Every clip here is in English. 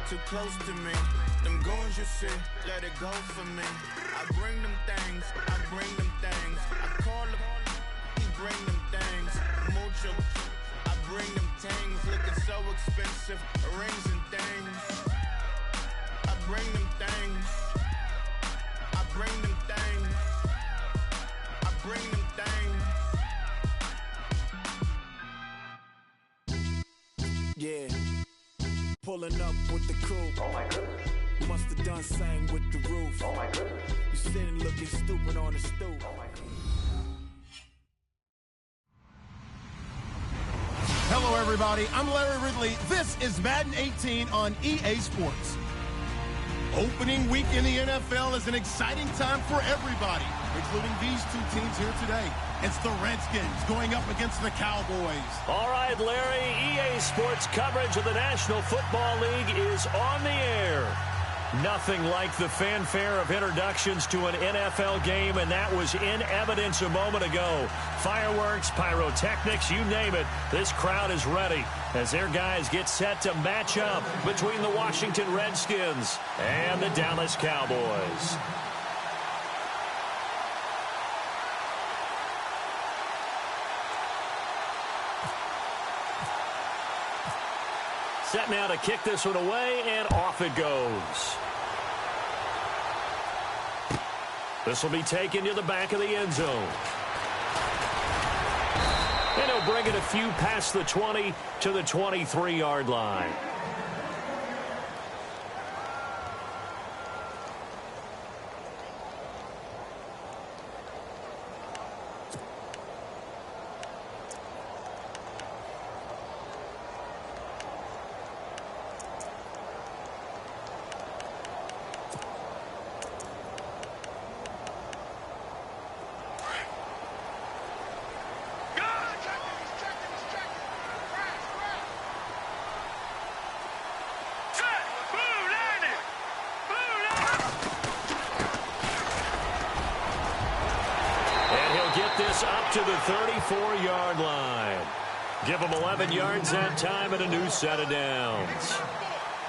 too close to me. Them goons you see, let it go for me. I bring them things, I bring them things. I call them, he bring them things. Mucho, I bring them things. Looking so expensive, rings and things. I bring them things. I bring them things. I bring them things. Yeah. Pulling up with the crew. Oh my goodness. Must have done same with the roof. Oh my goodness. You sitting looking stupid on the stoop. Oh my goodness. Hello, everybody. I'm Larry Ridley. This is Madden 18 on EA Sports. Opening week in the NFL is an exciting time for everybody, including these two teams here today. It's the Redskins going up against the Cowboys. All right, Larry, EA Sports coverage of the National Football League is on the air. Nothing like the fanfare of introductions to an NFL game, and that was in evidence a moment ago. Fireworks, pyrotechnics, you name it, this crowd is ready as their guys get set to match up between the Washington Redskins and the Dallas Cowboys. Set now to kick this one away, and off it goes. This will be taken to the back of the end zone. And he'll bring it a few past the 20 to the 23-yard line. This up to the 34-yard line. Give them 11 yards that time and a new set of downs.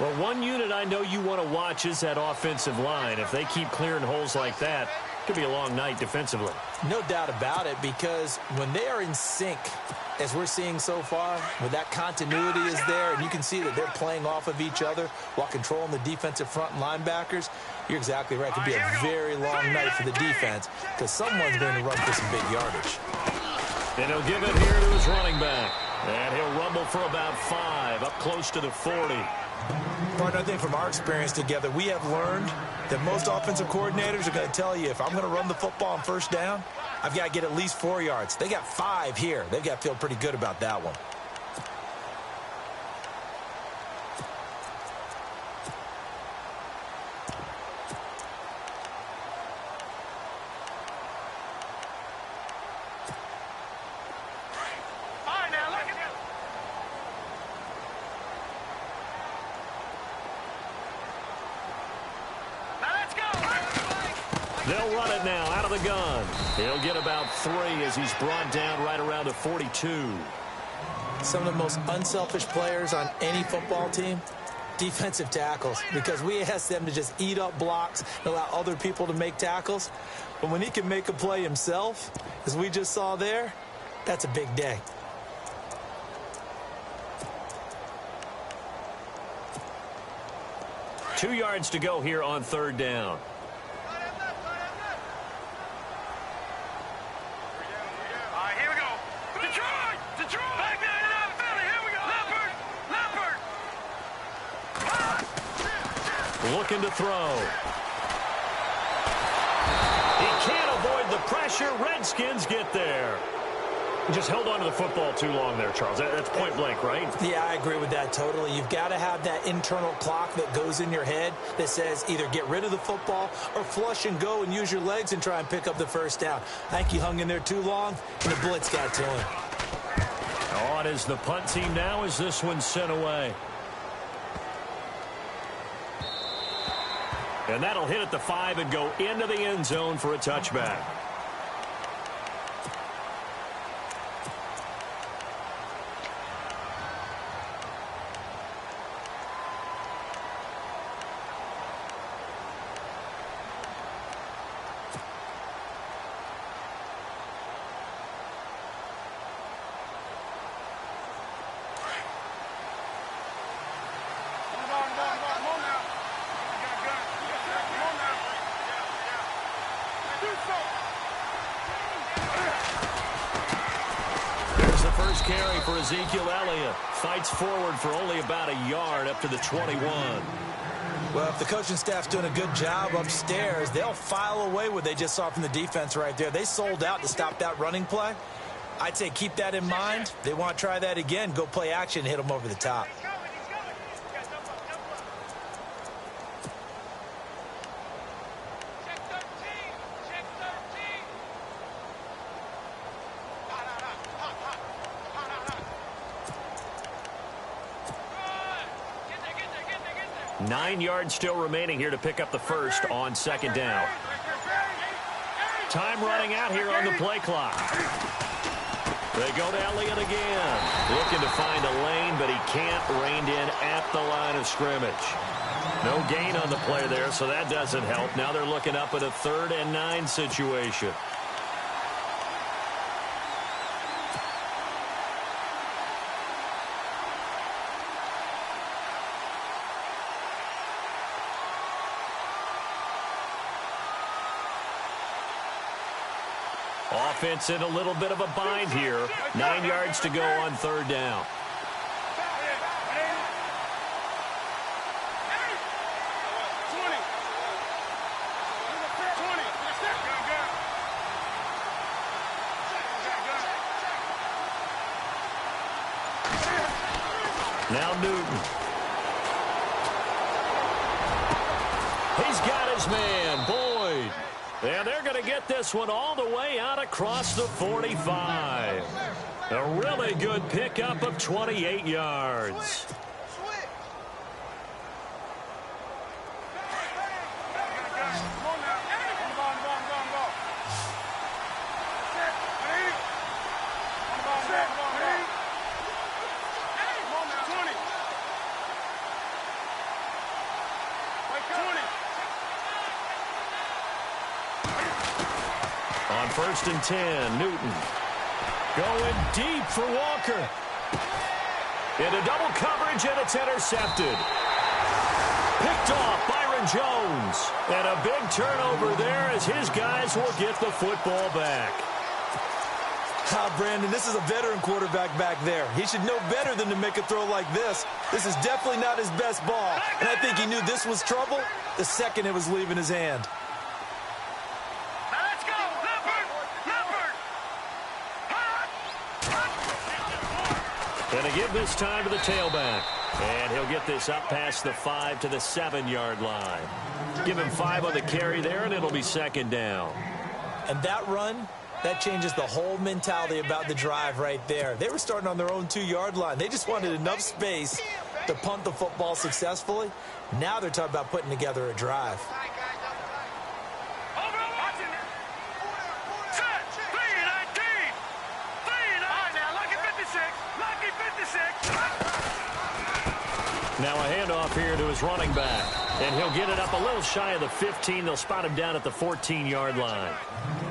Well, one unit I know you want to watch is that offensive line. If they keep clearing holes like that, it could be a long night defensively. No doubt about it, because when they are in sync, as we're seeing so far, when that continuity is there and you can see that they're playing off of each other while controlling the defensive front linebackers, you're exactly right. It could be a very long night for the defense because someone's going to run for some big yardage. And he'll give it here to his running back. And he'll rumble for about 5, up close to the 40. Partner, I think from our experience together, we have learned that most offensive coordinators are going to tell you, if I'm going to run the football on first down, I've got to get at least 4 yards. They got 5 here. They've got to feel pretty good about that one. They'll run it now out of the gun. He'll get about 3 as he's brought down right around the 42. Some of the most unselfish players on any football team, defensive tackles, because we ask them to just eat up blocks and allow other people to make tackles. But when he can make a play himself, as we just saw there, that's a big day. Two yards to go here on third down. Looking to throw. He can't avoid the pressure. Redskins get there. He just held on to the football too long there, Charles. That's point blank, right? Yeah, I agree with that totally. You've got to have that internal clock that goes in your head that says either get rid of the football or flush and go and use your legs and try and pick up the first down. I think he hung in there too long, and the blitz got to him. On is the punt team now as this one's sent away. And that'll hit at the 5 and go into the end zone for a touchback. carry for Ezekiel Elliott. Fights forward for only about a yard up to the 21. Well, if the coaching staff's doing a good job upstairs, they'll file away what they just saw from the defense right there. They sold out to stop that running play. I'd say keep that in mind. They want to try that again. Go play action, hit them over the top. Nine yards still remaining here to pick up the first on second down. Time running out here on the play clock. They go to Elliott again. Looking to find a lane, but he can't rein in at the line of scrimmage. No gain on the play there, so that doesn't help. Now they're looking up at a 3rd and 9 situation. Offense in a little bit of a bind here. 9 yards to go on 3rd down. Now Newton. He's got his man, Boyd. And they're going to get this one all the way out across the 45. A really good pickup of 28 yards. On 1st and 10, Newton going deep for Walker. Into double coverage, and it's intercepted. Picked off Byron Jones. And a big turnover there as his guys will get the football back. Brandon, this is a veteran quarterback back there. He should know better than to make a throw like this. This is definitely not his best ball. And I think he knew this was trouble the second it was leaving his hand. Going to give this time to the tailback. And he'll get this up past the 5 to the 7-yard line. Give him 5 on the carry there, and it'll be 2nd down. And that run, that changes the whole mentality about the drive right there. They were starting on their own 2-yard line. They just wanted enough space to punt the football successfully. Now they're talking about putting together a drive. Now a handoff here to his running back. And he'll get it up a little shy of the 15. They'll spot him down at the 14-yard line.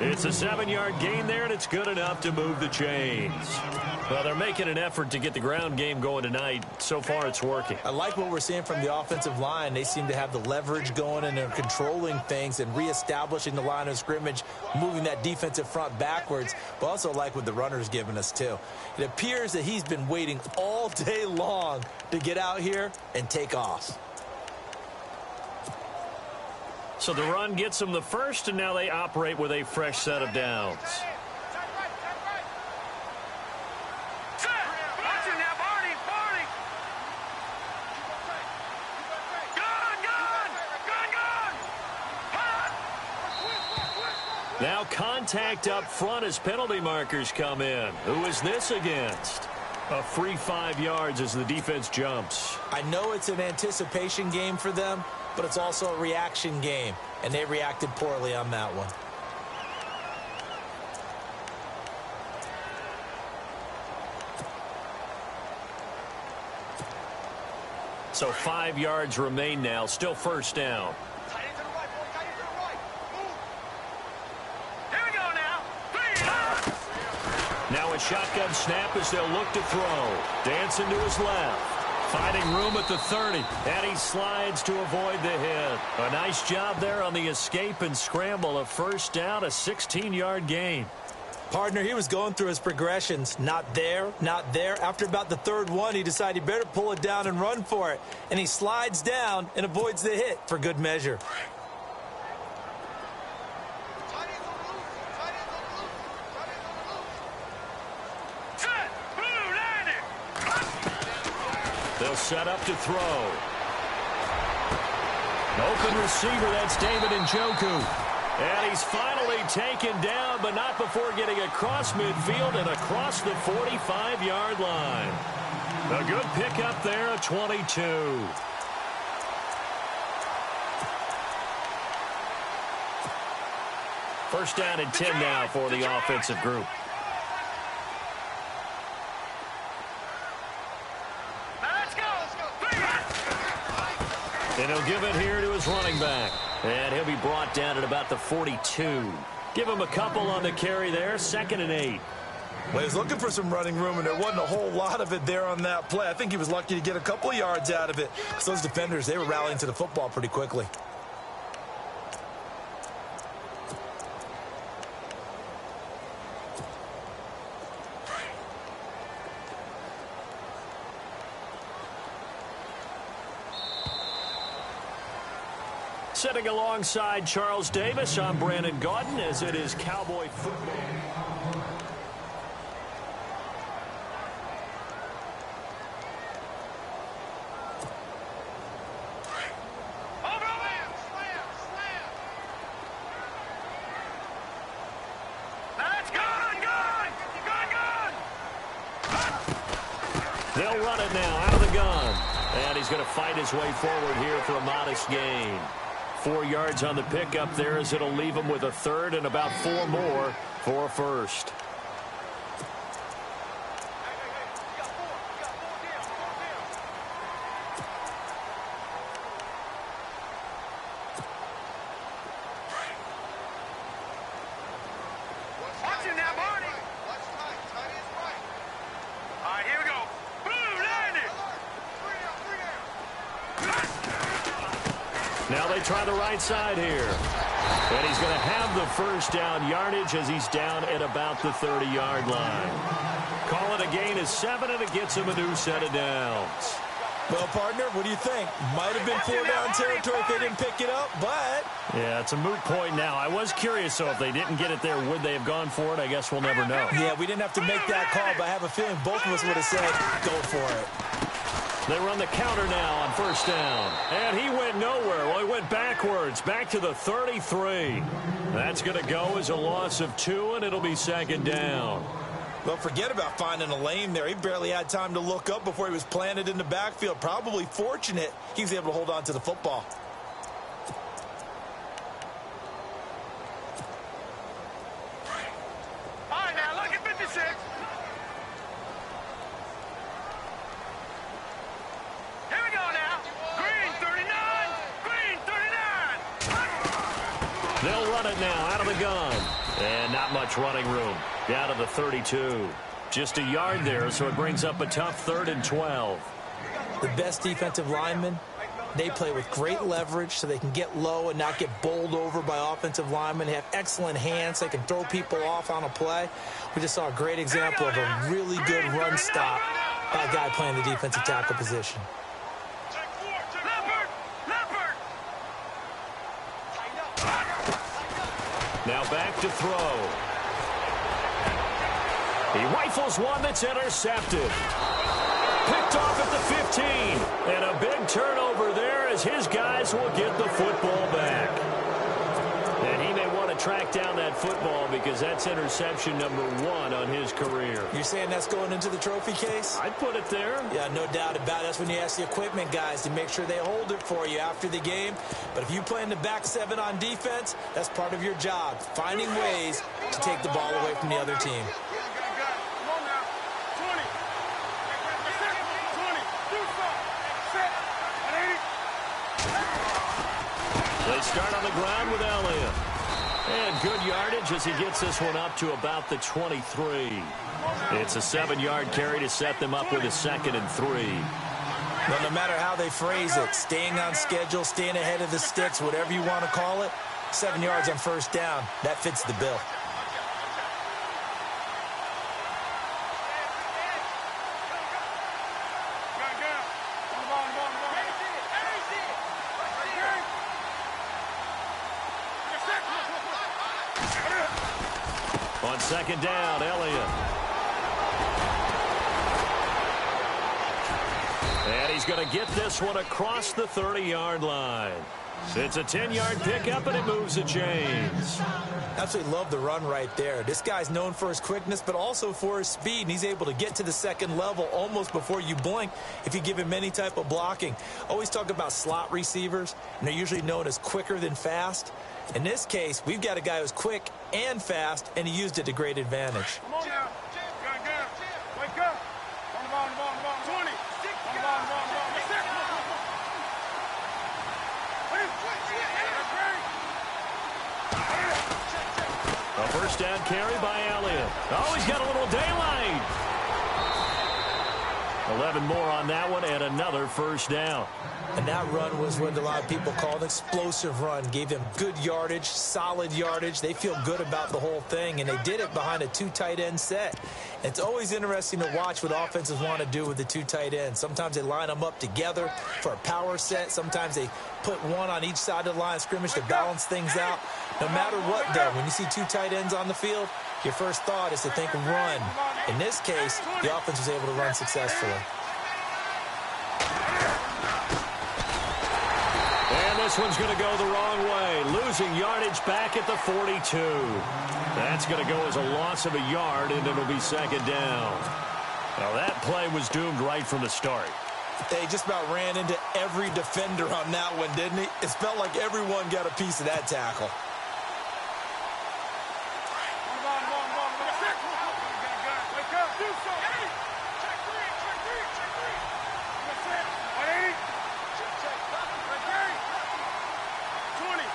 It's a 7-yard gain there, and it's good enough to move the chains. Well, they're making an effort to get the ground game going tonight. So far, it's working. I like what we're seeing from the offensive line. They seem to have the leverage going, and they're controlling things and reestablishing the line of scrimmage, moving that defensive front backwards. But also like what the runner's giving us, too. It appears that he's been waiting all day long to get out here and take off. So the run gets them the first, and now they operate with a fresh set of downs. Now contact up front as penalty markers come in. Who is this against? A free 5 yards as the defense jumps. I know it's an anticipation game for them, but it's also a reaction game, and they reacted poorly on that one. So 5 yards remain now, still 1st down. Now a shotgun snap as they'll look to throw. Dancing to his left. Finding room at the 30. And he slides to avoid the hit. A nice job there on the escape and scramble. A 1st down, a 16-yard gain. Partner, he was going through his progressions. Not there, not there. After about the third one, he decided he better pull it down and run for it. And he slides down and avoids the hit for good measure. They'll set up to throw. Open receiver, that's David Njoku. And he's finally taken down, but not before getting across midfield and across the 45-yard line. A good pickup there of 22. First down and 10 now for the offensive group. And he'll give it here to his running back. And he'll be brought down at about the 42. Give him a couple on the carry there. 2nd and 8. Well, he was looking for some running room, and there wasn't a whole lot of it there on that play. I think he was lucky to get a couple of yards out of it. Because those defenders, they were rallying to the football pretty quickly. Sitting alongside Charles Davis, I'm Brandon Gaudin, as it is Cowboy football. They'll run it now out of the gun. And he's going to fight his way forward here for a modest gain. 4 yards on the pickup there, as it'll leave him with a third and about 4 more for a first. Now they try the right side here. And he's going to have the first down yardage as he's down at about the 30-yard line. Call it a gain of 7, and it gets him a new set of downs. Well, partner, what do you think? Might have been 4-down territory if they didn't pick it up, but... Yeah, it's a moot point now. I was curious, so if they didn't get it there, would they have gone for it? I guess we'll never know. Yeah, we didn't have to make that call, but I have a feeling both of us would have said, go for it. They run the counter now on first down. And he went nowhere. Well, he went backwards, back to the 33. That's going to go as a loss of 2, and it'll be 2nd down. Well, forget about finding a lane there. He barely had time to look up before he was planted in the backfield. Probably fortunate he was able to hold on to the football. All right, now look at 56. They'll run it now out of the gun. And not much running room. Down to the 32. Just a yard there, so it brings up a tough 3rd and 12. The best defensive linemen, they play with great leverage so they can get low and not get bowled over by offensive linemen. They have excellent hands. They can throw people off on a play. We just saw a great example of a really good run stop by a guy playing the defensive tackle position. Now back to throw. He rifles one that's intercepted. Picked off at the 15. And a big turnover there as his guys will get the football back. And he may want to track down that football because that's interception number 1 on his career. You're saying that's going into the trophy case? I'd put it there. Yeah, no doubt about it. That's when you ask the equipment guys to make sure they hold it for you after the game. But if you play in the back 7 on defense, that's part of your job, finding ways to take the ball away from the other team. They start on the ground with Elliott. And good yardage as he gets this one up to about the 23. It's a 7-yard carry to set them up with a 2nd and 3. Well, no matter how they phrase it, staying on schedule, staying ahead of the sticks, whatever you want to call it, 7 yards on first down, that fits the bill. On second down, Elliott. And he's going to get this one across the 30-yard line. It's a 10-yard pickup, and it moves the chains. Absolutely love the run right there. This guy's known for his quickness, but also for his speed, and he's able to get to the second level almost before you blink if you give him any type of blocking. Always talk about slot receivers, and they're usually known as quicker than fast. In this case, we've got a guy who's quick and fast, and he used it to great advantage. Come on now. Wake up. On the ball, 20. On the ball. A first down carry by Elliott. Oh, he's got a little daylight. 11 more on that one and another first down. And that run was what a lot of people call an explosive run. Gave them good yardage, solid yardage. They feel good about the whole thing, and they did it behind a 2 tight end set. It's always interesting to watch what offenses want to do with the 2 tight ends. Sometimes they line them up together for a power set. Sometimes they put one on each side of the line of scrimmage to balance things out. No matter what, though, when you see 2 tight ends on the field, your first thought is to think run. In this case, the offense was able to run successfully. This one's going to go the wrong way. Losing yardage back at the 42. That's going to go as a loss of a yard, and it'll be second down. Now, that play was doomed right from the start. They just about ran into every defender on that one, didn't he? It felt like everyone got a piece of that tackle. Wake up. Do something. Check three. 180.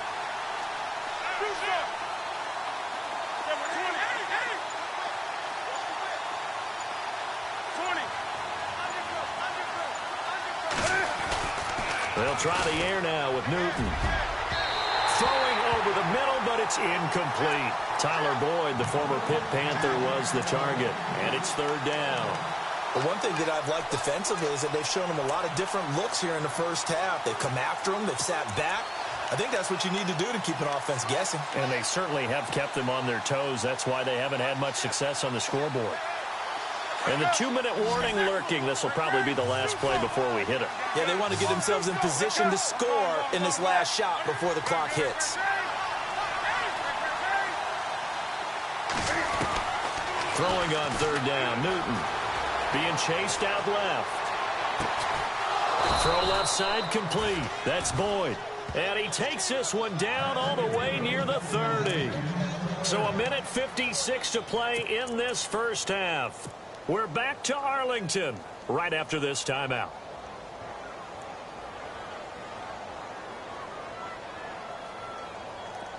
They'll try the air now with Newton. Throwing over the middle, but it's incomplete. Tyler Boyd, the former Pitt Panther, was the target, and it's third down. But one thing that I've liked defensively is that they've shown him a lot of different looks here in the first half. They've come after him. They've sat back. I think that's what you need to do to keep an offense guessing. And they certainly have kept them on their toes. That's why they haven't had much success on the scoreboard. And the 2-minute warning lurking. This will probably be the last play before we hit it. Yeah, they want to get themselves in position to score in this last shot before the clock hits. Throwing on third down, Newton. Being chased out left. Throw left side complete. That's Boyd. And he takes this one down all the way near the 30. So a minute 56 to play in this first half. We're back to Arlington right after this timeout.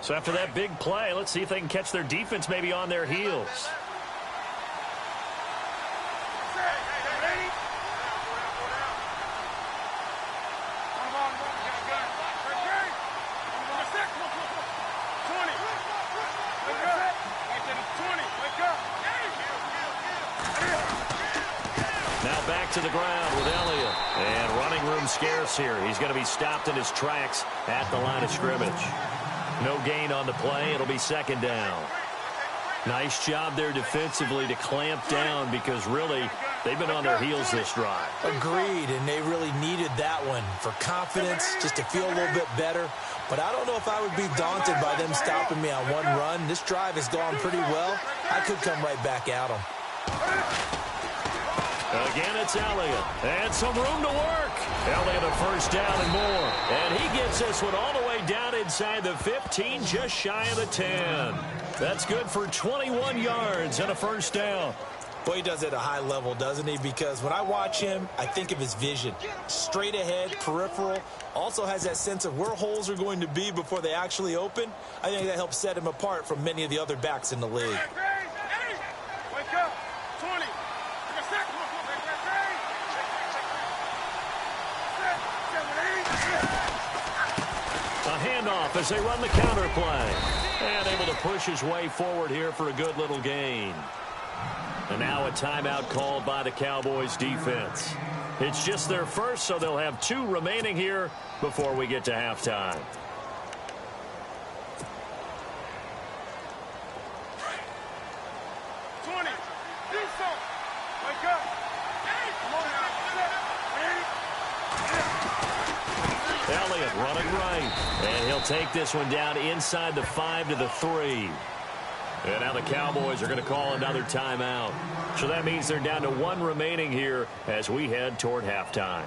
So after that big play, let's see if they can catch their defense maybe on their heels. To the ground with Elliott. And running room scarce here. He's going to be stopped in his tracks at the line of scrimmage. No gain on the play. It'll be second down. Nice job there defensively to clamp down because really they've been on their heels this drive. Agreed, and they really needed that one for confidence, just to feel a little bit better. But I don't know if I would be daunted by them stopping me on one run. This drive has gone pretty well. I could come right back at them. Again, it's Elliott. And some room to work. Elliott a first down and more. And he gets this one all the way down inside the 15, just shy of the 10. That's good for 21 yards and a first down. Boy, he does it at a high level, doesn't he? Because when I watch him, I think of his vision. Straight ahead, peripheral. Also has that sense of where holes are going to be before they actually open. I think that helps set him apart from many of the other backs in the league. Wake up. 20. A handoff as they run the counter play. And able to push his way forward here for a good little gain. And now a timeout called by the Cowboys defense. It's just their first, so they'll have 2 remaining here before we get to halftime. running right. And he'll take this one down inside the 5 to the 3. And now the Cowboys are going to call another timeout. So that means they're down to 1 remaining here as we head toward halftime.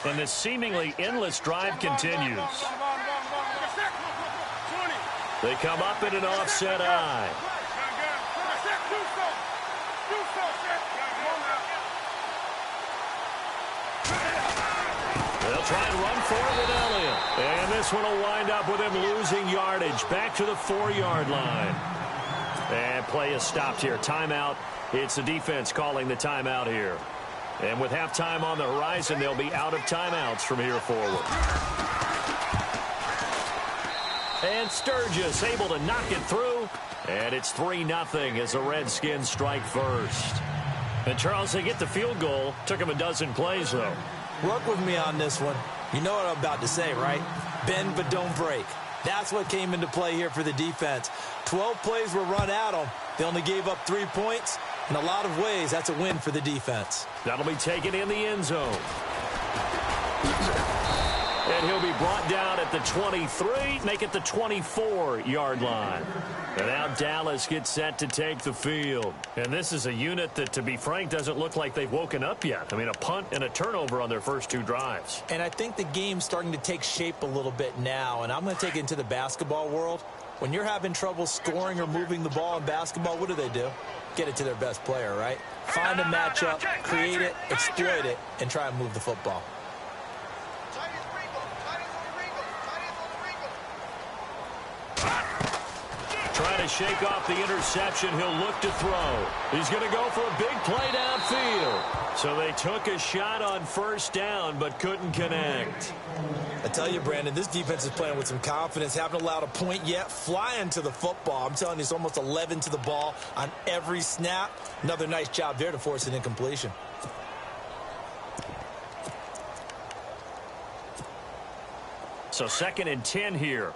And this seemingly endless drive continues. They come up in an offset eye. They'll try and run for it with Elliott. And this one will wind up with him losing yardage back to the 4-yard line. And play is stopped here. Timeout. It's the defense calling the timeout here. And with halftime on the horizon, they'll be out of timeouts from here forward. And Sturgis able to knock it through. And it's 3-0 as the Redskins strike first. And Charles, they get the field goal. Took them a dozen plays, though. Work with me on this one. You know what I'm about to say, right? Bend but don't break. That's what came into play here for the defense. 12 plays were run at them. They only gave up 3 points. In a lot of ways, that's a win for the defense. That'll be taken in the end zone. And he'll be brought down at the 23, make it the 24-yard line. And now Dallas gets set to take the field. And this is a unit that, to be frank, doesn't look like they've woken up yet. I mean, a punt and a turnover on their first 2 drives. And I think the game's starting to take shape a little bit now. And I'm going to take it into the basketball world. When you're having trouble scoring or moving the ball in basketball, what do? Get it to their best player, right? Find a matchup, create it, exploit it, and try and move the football. Trying to shake off the interception. He'll look to throw. He's going to go for a big play downfield. So they took a shot on first down, but couldn't connect. I tell you, Brandon, this defense is playing with some confidence. Haven't allowed a point yet. Flying to the football. I'm telling you, it's almost 11 to the ball on every snap. Another nice job there to force an incompletion. So 2nd and 10 here.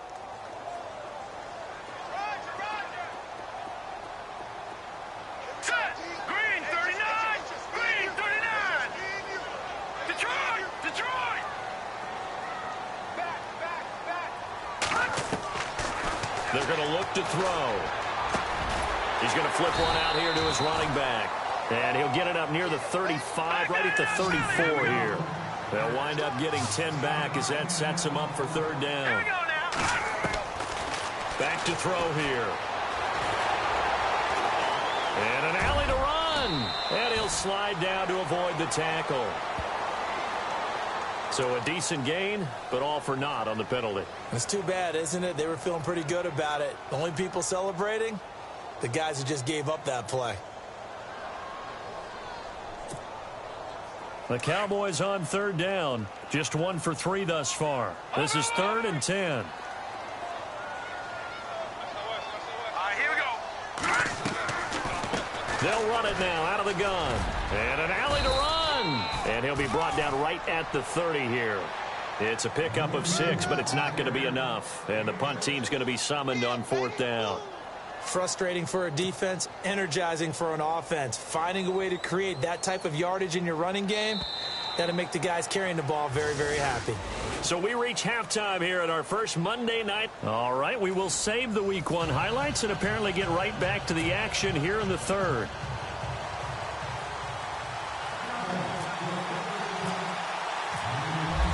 They're going to look to throw. He's going to flip one out here to his running back. And he'll get it up near the 35, right at the 34 here. They'll wind up getting 10 back as that sets him up for 3rd down. Back to throw here. And an alley to run. And he'll slide down to avoid the tackle. So a decent gain, but all for naught on the penalty. It's too bad, isn't it? They were feeling pretty good about it. The only people celebrating, the guys who just gave up that play. The Cowboys on 3rd down. Just 1 for 3 thus far. This is 3rd and 10. All right, here we go. They'll run it now out of the gun. And an alley to run. And he'll be brought down right at the 30 here. It's a pickup of 6, but it's not going to be enough. And the punt team's going to be summoned on 4th down. Frustrating for a defense, energizing for an offense. Finding a way to create that type of yardage in your running game, that'll make the guys carrying the ball very, very happy. So we reach halftime here at our first Monday night. All right, we will save the Week 1 highlights and apparently get right back to the action here in the 3rd.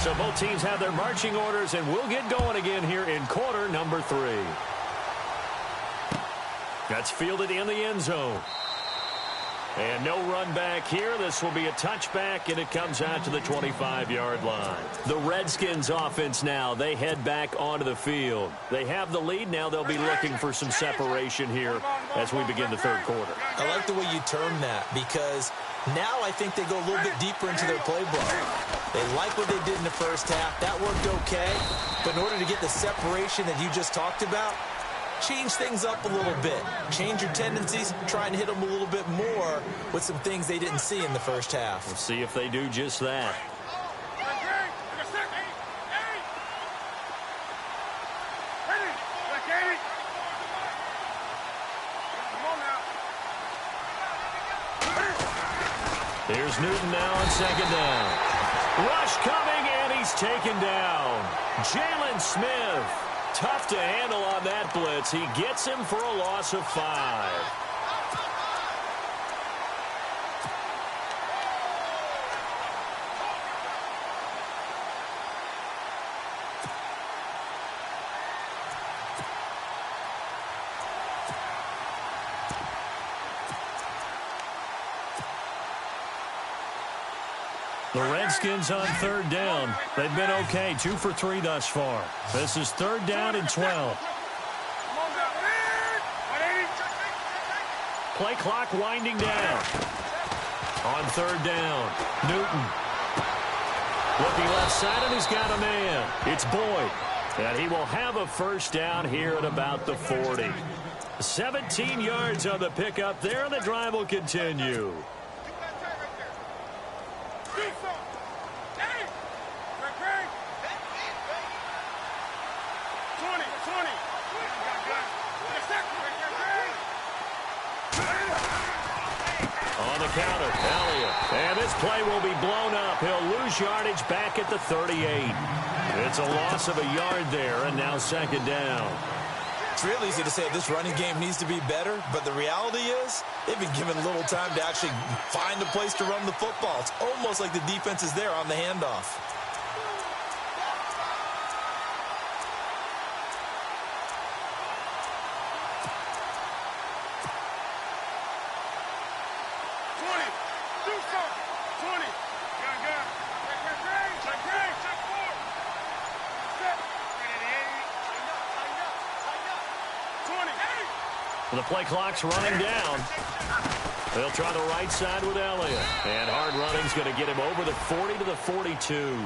So both teams have their marching orders, and we'll get going again here in quarter number 3. That's fielded in the end zone. And no run back here. This will be a touchback, and it comes out to the 25-yard line. The Redskins offense now, they head back onto the field. They have the lead. Now they'll be looking for some separation here as we begin the 3rd quarter. I like the way you term that, because now I think they go a little bit deeper into their playbook. They like what they did in the first half. That worked okay. But in order to get the separation that you just talked about, change things up a little bit. Change your tendencies. Try and hit them a little bit more with some things they didn't see in the first half. We'll see if they do just that. Here's Newton now on second down. Rush coming, and he's taken down. Jalen Smith, tough to handle on that blitz. He gets him for a loss of 5. The Redskins on third down. They've been okay, 2 for 3 thus far. This is third down and 12. Play clock winding down. On third down, Newton. Looking left side, and he's got a man. It's Boyd. And he will have a first down here at about the 40. 17 yards on the pickup there, and the drive will continue. On the counter, Elliott. And this play will be blown up. He'll lose yardage back at the 38. It's a loss of a yard there, and now second down. It's real easy to say this running game needs to be better, but the reality is they've been given little time to actually find a place to run the football. It's almost like the defense is there on the handoff. The play clock's running down. They'll try the right side with Elliott. And hard running's going to get him over the 40 to the 42.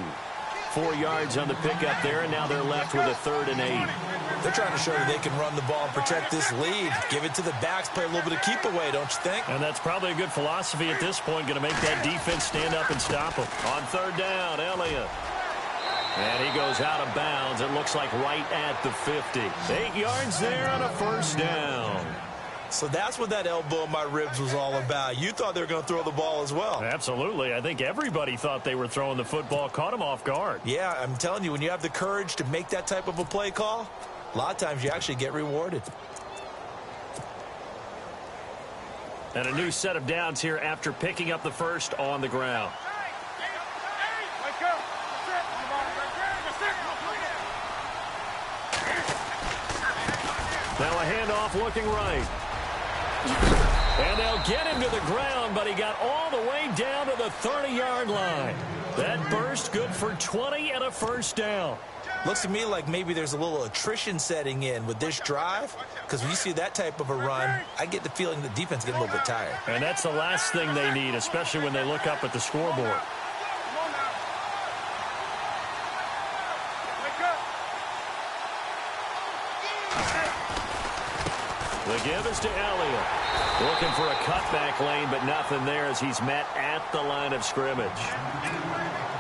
4 yards on the pickup there, and now they're left with a 3rd and 8. They're trying to show that they can run the ball and protect this lead. Give it to the backs, play a little bit of keep away, don't you think? And that's probably a good philosophy at this point, going to make that defense stand up and stop them. On third down, Elliott. And he goes out of bounds. It looks like right at the 50. 8 yards there on a first down. So that's what that elbow in my ribs was all about. You thought they were going to throw the ball as well. Absolutely. I think everybody thought they were throwing the football, caught him off guard. Yeah, I'm telling you, when you have the courage to make that type of a play call, a lot of times you actually get rewarded. And a new set of downs here after picking up the first on the ground. Now a handoff looking right. And they'll get him to the ground, but he got all the way down to the 30-yard line. That burst good for 20 and a first down. Looks to me like maybe there's a little attrition setting in with this drive, because when you see that type of a run, I get the feeling the defense is getting a little bit tired. And that's the last thing they need, especially when they look up at the scoreboard. The give is to Elliott. Looking for a cutback lane, but nothing there as he's met at the line of scrimmage.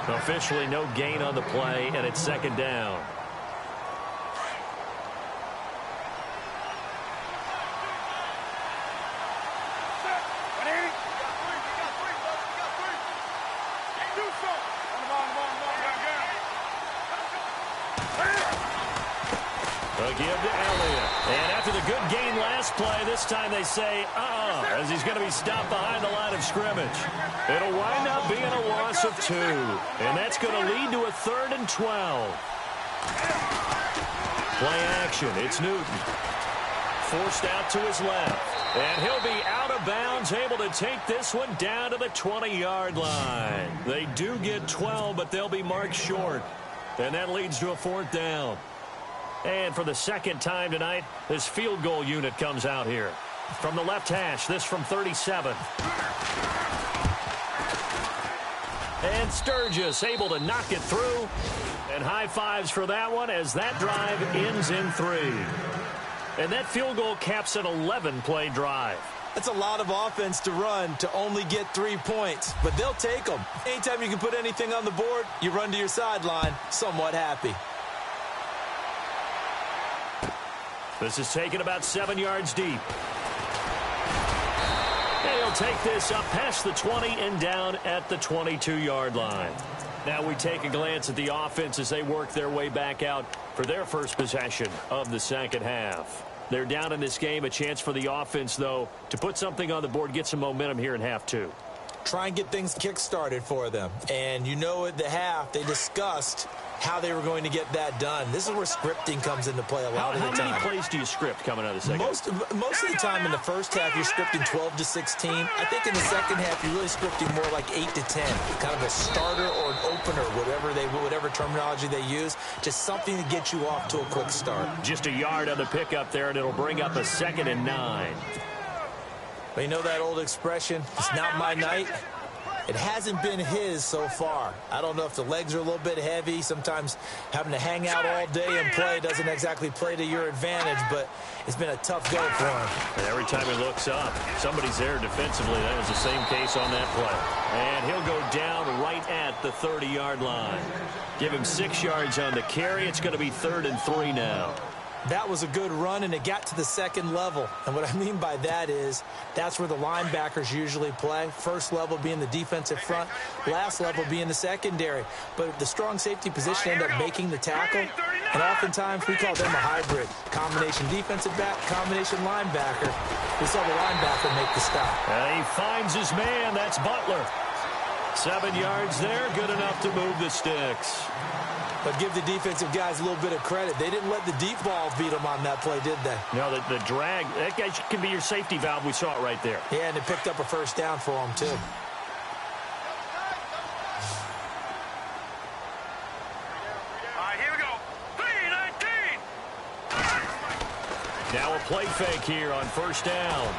Officially no gain on the play, and it's second down. A give to Elliott. And after the good gain last play, this time they say, as he's going to be stopped behind the line of scrimmage. It'll wind up being a loss of 2. And that's going to lead to a 3rd and 12. Play action. It's Newton. Forced out to his left. And he'll be out of bounds, able to take this one down to the 20-yard line. They do get 12, but they'll be marked short. And that leads to a 4th down. And for the second time tonight, this field goal unit comes out here. From the left hash, this from 37. And Sturgis able to knock it through. And high fives for that one as that drive ends in 3. And that field goal caps an 11-play drive. That's a lot of offense to run to only get 3 points, but they'll take them. Anytime you can put anything on the board, you run to your sideline somewhat happy. This is taken about 7 yards deep. And he'll take this up past the 20 and down at the 22-yard line. Now we take a glance at the offense as they work their way back out for their first possession of the second half. They're down in this game. A chance for the offense, though, to put something on the board, get some momentum here in half two. Try and get things kick-started for them. And you know at the half, they discussed how they were going to get that done. This is where scripting comes into play a lot of the time. How many plays do you script coming out of the second half? Most of the time in the first half, you're scripting 12 to 16. I think in the second half, you're really scripting more like 8 to 10. Kind of a starter or an opener, whatever terminology they use. Just something to get you off to a quick start. Just a yard on the pickup there, and it'll bring up a 2nd and 9. But you know that old expression, it's not my night? It hasn't been his so far. I don't know if the legs are a little bit heavy. Sometimes having to hang out all day and play doesn't exactly play to your advantage, but it's been a tough go for him. And every time he looks up, somebody's there defensively. That was the same case on that play. And he'll go down right at the 30-yard line. Give him 6 yards on the carry. It's going to be 3rd and 3 now. That was a good run, and it got to the second level. And what I mean by that is that's where the linebackers usually play. First level being the defensive front, last level being the secondary. But the strong safety position ended up making the tackle, and oftentimes we call them a hybrid. Combination defensive back, combination linebacker. We saw the linebacker make the stop. And he finds his man. That's Butler. 7 yards there, good enough to move the sticks. But give the defensive guys a little bit of credit. They didn't let the deep ball beat them on that play, did they? No, the drag, that guy can be your safety valve. We saw it right there. Yeah, and it picked up a first down for them, too. All right, here we go. 3-19. Now a play fake here on first down.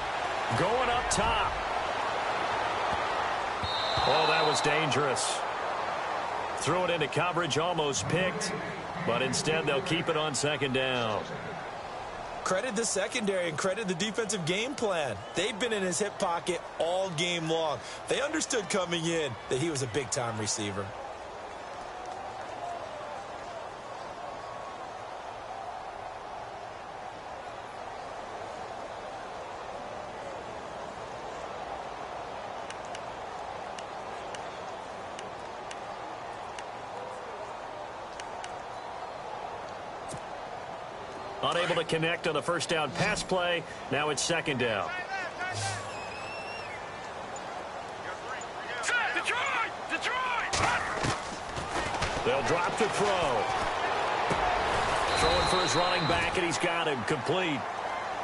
Going up top. Oh, that was dangerous. Threw it into coverage, almost picked, but instead they'll keep it on 2nd down. Credit the secondary and credit the defensive game plan. They've been in his hip pocket all game long. They understood coming in that he was a big-time receiver. Unable to connect on the first down pass play. Now it's 2nd down. Detroit! They'll drop the throw. Throwing for his running back, and he's got him complete.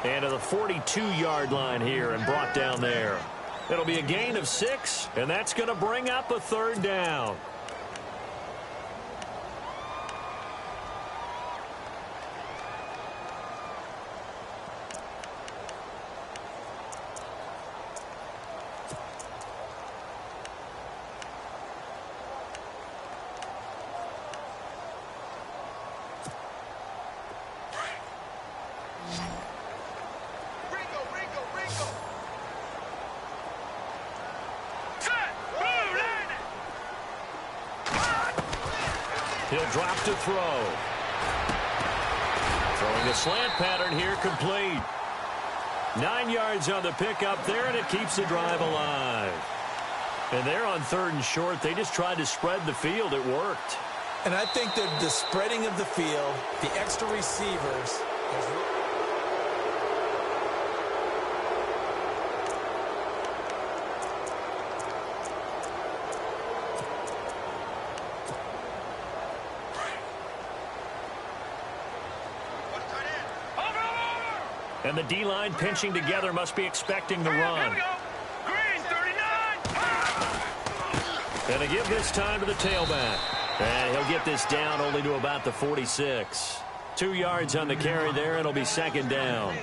And to the 42-yard line here and brought down there. It'll be a gain of 6, and that's going to bring up a 3rd down. He'll drop to throw. Throwing a slant pattern here, complete. 9 yards on the pickup there, and it keeps the drive alive. And they're on 3rd and short. They just tried to spread the field. It worked. And I think that the spreading of the field, the extra receivers, and the D-line pinching together, must be expecting the run. Green, 39. And to give this time to the tailback. And he'll get this down only to about the 46. 2 yards on the carry there, and it'll be 2nd down.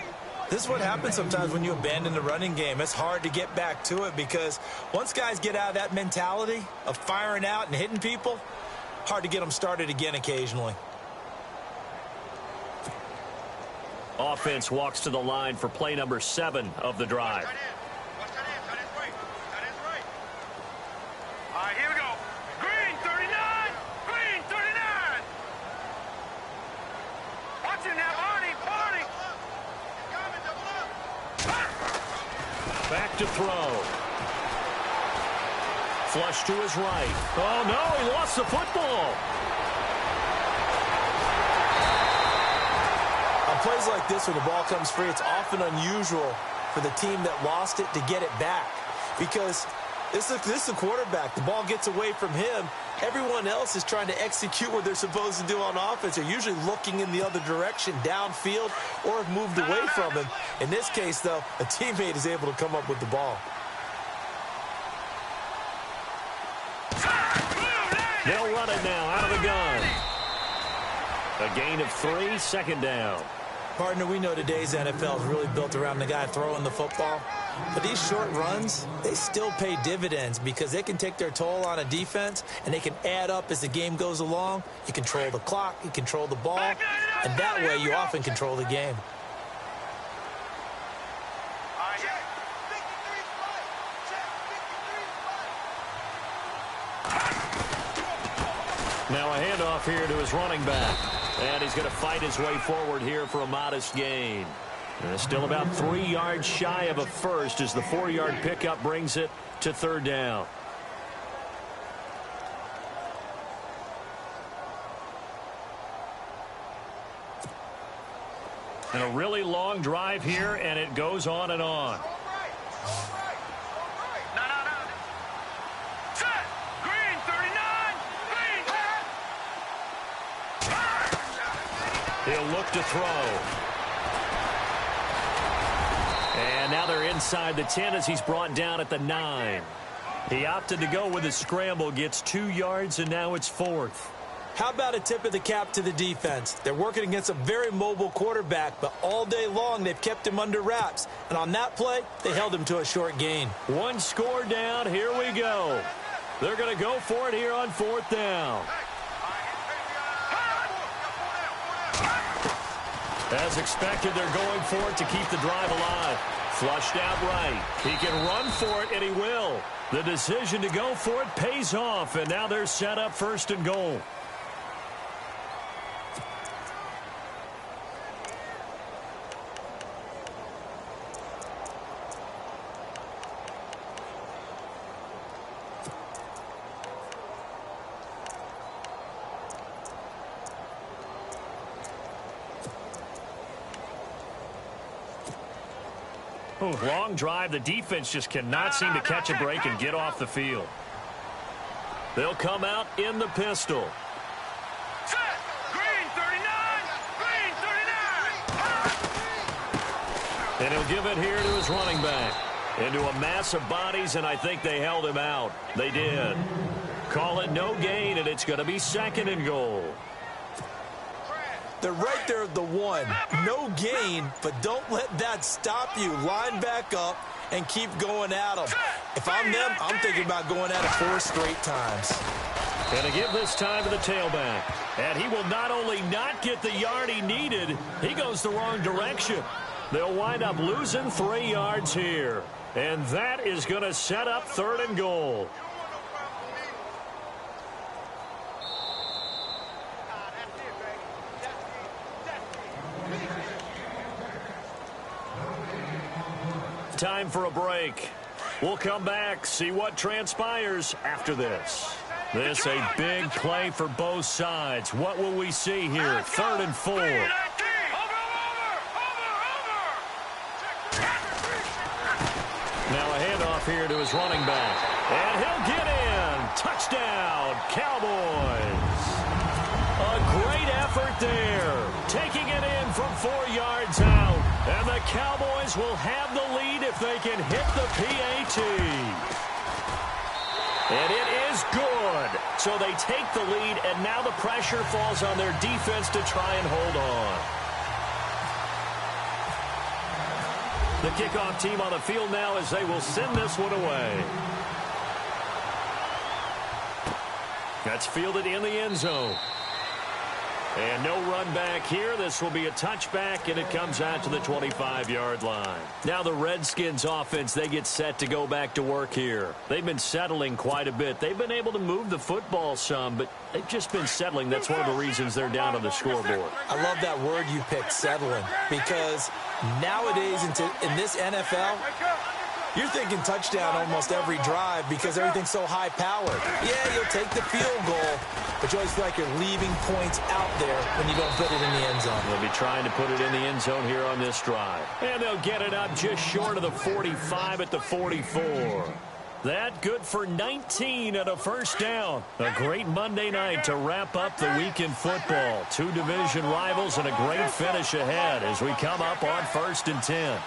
this is what happens sometimes when you abandon the running game. It's hard to get back to it because once guys get out of that mentality of firing out and hitting people, hard to get them started again occasionally. Offense walks to the line for play number 7 of the drive. All right, here we go. Green, 39. Green, 39. Watch it now, Barney. Back to throw. Flush to his right. Oh, no, he lost the football. On plays like this, when the ball comes free, it's often unusual for the team that lost it to get it back. Because this is a quarterback. The ball gets away from him. Everyone else is trying to execute what they're supposed to do on offense. They're usually looking in the other direction, downfield, or have moved away from him. In this case, though, a teammate is able to come up with the ball. They'll run it now out of the gun. A gain of 3, second down. Partner, we know today's NFL is really built around the guy throwing the football. But these short runs, they still pay dividends because they can take their toll on a defense, and they can add up as the game goes along. You control the clock, you control the ball, and that way you often control the game. Now a handoff here to his running back. And he's going to fight his way forward here for a modest gain. Still about 3 yards shy of a first as the 4-yard pickup brings it to third down. And a really long drive here, and it goes on and on. He'll look to throw. And now they're inside the 10 as he's brought down at the 9. He opted to go with a scramble, gets 2 yards, and now it's 4th. How about a tip of the cap to the defense? They're working against a very mobile quarterback, but all day long they've kept him under wraps. And on that play, they held him to a short gain. 1 score down. Here we go. They're going to go for it here on 4th down. As expected, they're going for it to keep the drive alive. Flushed out right. He can run for it, and he will. The decision to go for it pays off, and now they're set up 1st and goal. Long drive. The defense just cannot seem to catch a break and get off the field. They'll come out in the pistol. Green 39! Green 39! And he'll give it here to his running back. Into a mass of bodies, and I think they held him out. They did. Call it no gain, and it's going to be 2nd and goal. They're right there at the 1. No gain, but don't let that stop you. Line back up and keep going at them. If I'm them, I'm thinking about going at it 4 straight times. And to give this time to the tailback. And he will not only not get the yard he needed, he goes the wrong direction. They'll wind up losing 3 yards here. And that is going to set up 3rd and goal. Time for a break. We'll come back, see what transpires after this. This a big play for both sides. What will we see here? 3rd and 4. Now a handoff here to his running back. And he'll get in. Touchdown, Cowboys. A great effort there. Taking it in from 4 yards out. And the Cowboys will have the lead if they can hit the PAT. And it is good. So they take the lead, and now the pressure falls on their defense to try and hold on. The kickoff team on the field now as they will send this one away. That's fielded in the end zone. And no run back here. This will be a touchback, and it comes out to the 25-yard line. Now the Redskins offense, they get set to go back to work here. They've been settling quite a bit. They've been able to move the football some, but they've just been settling. That's one of the reasons they're down on the scoreboard. I love that word you picked, settling, because nowadays in this NFL, You're thinking touchdown almost every drive because everything's so high-powered. Yeah, you'll take the field goal, but you always feel like you're leaving points out there when you don't put it in the end zone. They'll be trying to put it in the end zone here on this drive. And they'll get it up just short of the 45 at the 44. That good for 19 and a first down. A great Monday night to wrap up the week in football. Two division rivals and a great finish ahead as we come up on 1st and 10.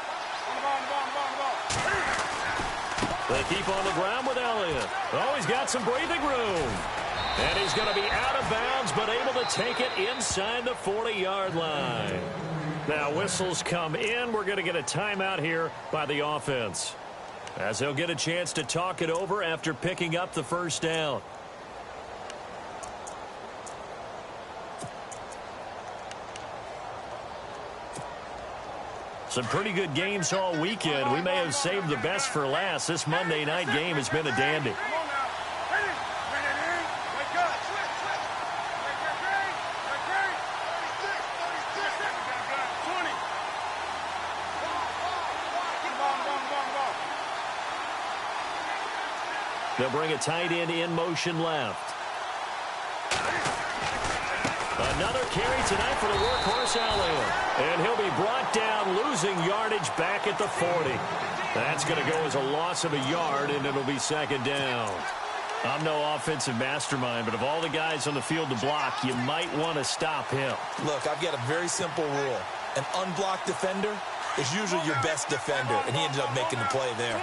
They keep on the ground with Elliott. Oh, he's got some breathing room. And he's going to be out of bounds, but able to take it inside the 40-yard line. Now whistles come in. We're going to get a timeout here by the offense, as they'll get a chance to talk it over after picking up the first down. Some pretty good games all weekend. We may have saved the best for last. This Monday night game has been a dandy. They'll bring a tight end in motion left. Another carry tonight for the workhorse Elliott. And he'll be brought down, losing yardage back at the 40. That's going to go as a loss of a yard, and it'll be 2nd down. I'm no offensive mastermind, but of all the guys on the field to block, you might want to stop him. Look, I've got a very simple rule. An unblocked defender is usually your best defender, and he ended up making the play there.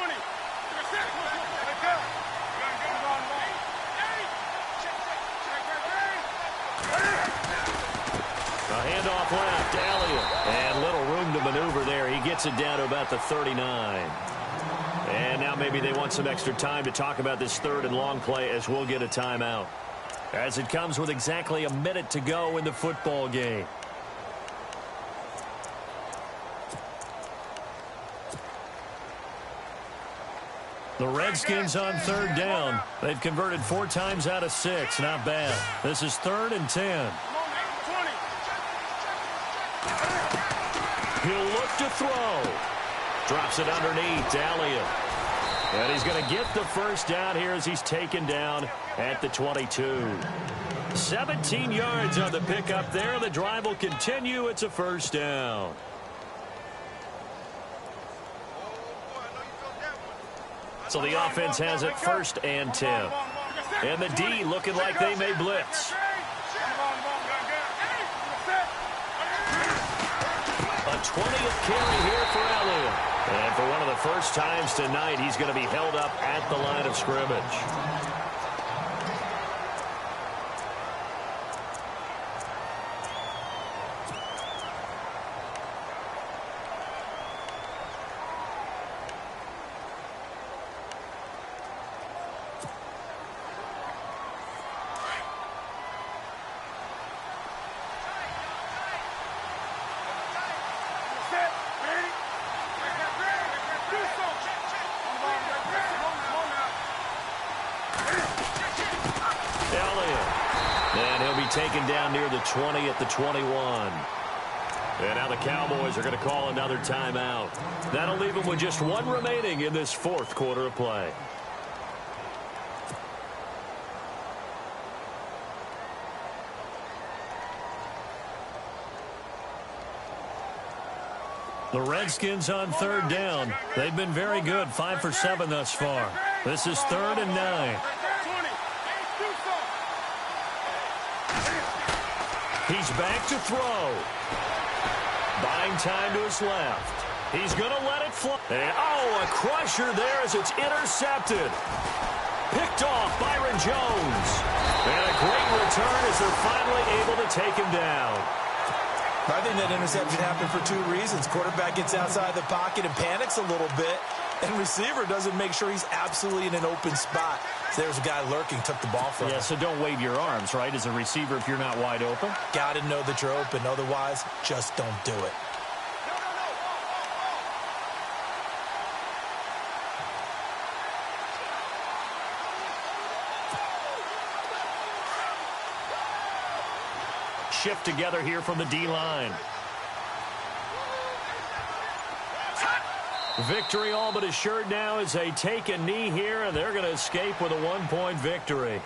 Handoff left, Elliott. And little room to maneuver there. He gets it down to about the 39. And now maybe they want some extra time to talk about this 3rd and long play, as we'll get a timeout, as it comes with exactly a minute to go in the football game. The Redskins on 3rd down. They've converted 4 times out of 6. Not bad. This is 3rd and 10. He'll look to throw. Drops it underneath to Elliott. And he's going to get the first down here as he's taken down at the 22. 17 yards on the pickup there. The drive will continue. It's a first down. So the offense has it 1st and 10. And the D looking like they may blitz. A 20th carry here for Elliott. And for one of the first times tonight, he's going to be held up at the line of scrimmage. Taken down near the 20 at the 21. And now the Cowboys are going to call another timeout. That'll leave them with just 1 remaining in this 4th quarter of play. The Redskins on 3rd down. They've been very good, 5 for 7 thus far. This is 3rd and 9. He's back to throw. Buying time to his left. He's going to let it fly. And, oh, a crusher there as it's intercepted. Picked off Byron Jones. And a great return as they're finally able to take him down. I think that interception happened for 2 reasons. Quarterback gets outside the pocket and panics a little bit. And receiver doesn't make sure he's absolutely in an open spot. So there's a guy lurking, took the ball from him. Yeah, so don't wave your arms, right, as a receiver if you're not wide open. Got to know that you're open. Otherwise, just don't do it. Shift together here from the D-line. Victory all but assured now as they take a knee here, and they're going to escape with a 1-point victory.